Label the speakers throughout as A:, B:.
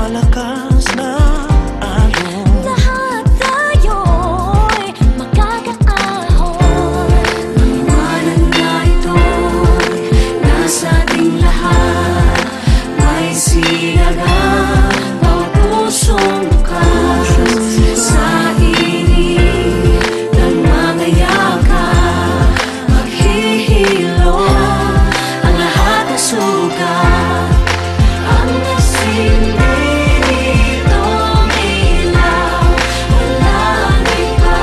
A: malakas na alon.
B: Lahat tayo'y makakaahon.
C: Iwanan na ito'y nasa ating lahat. May sinagang bawat pusong bukas. Sa init ng mga yakap, maghihilo ang lahat ng sugat. Ang nagsindi nitong ilaw, walang iba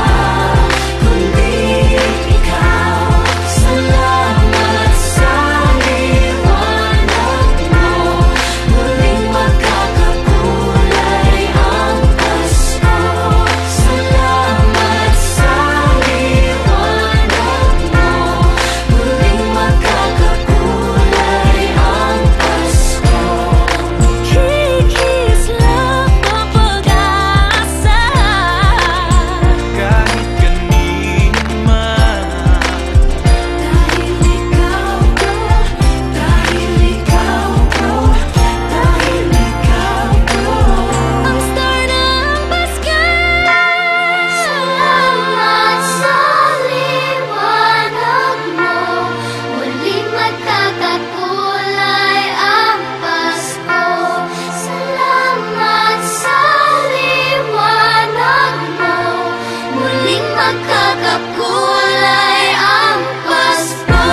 C: kundi ikaw. Salamat sa liwanag mo, muling magkakakulay ang Pasko. Salamat sa liwanag mo, muling magkakakulay ang Pasko.
B: Kikis lang ang pag-asa.
A: Kahit kanino man,
C: Dahil ikaw ko, dahil ikaw ko, dahil ikaw ko.
B: Ang star ng Pasko.
C: Salamat sa liwanag mo, muling magkakakulay ang Pasko. Salamat sa liwanag mo, muling magkakakulay ang Pasko.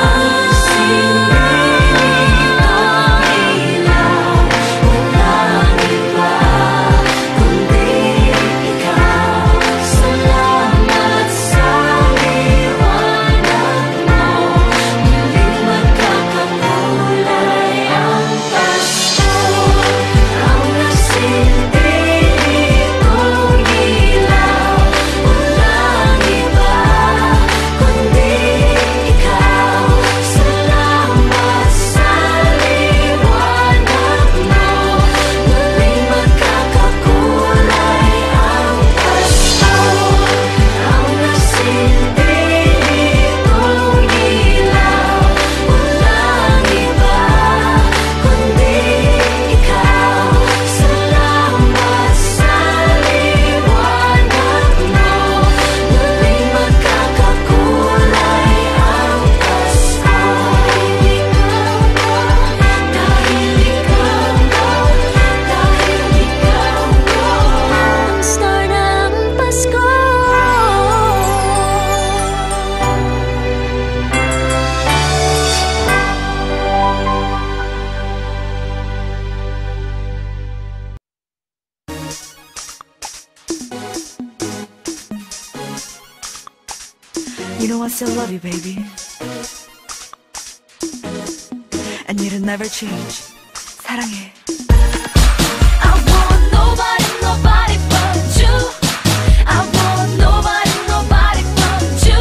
C: Ang sindi ng ilaw, walang iba kundi ikaw. Salamat sa liwanag mo, muling magkakakulay ang Pasko. Ang nagsindi nitong ilaw, walang iba kundi ikaw. Salamat sa liwanag mo, muling magkakakulay ang Pasko. Ang nagsindi nitong ilaw, walang iba kundi ikaw. Salamat sa liwanag mo, muling magkakakulay ang Pasko. Dahil ikaw ko, dahil ikaw ko.
B: Ang star ng Pasko.
D: You know I still love you, baby. And it'll never change. 사랑해.
B: I want nobody, nobody but you. I want nobody, nobody but you.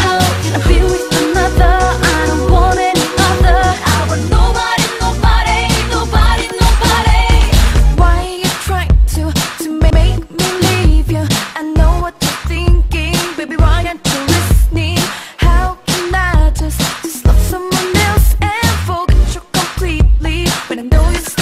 B: How can I be with another? I don't want any other. I want nobody, nobody, nobody, nobody.
D: Why are you trying to make me leave you? I know what you're thinking, baby. Why aren't you listening? How can I just love someone else and forget you completely when I know you're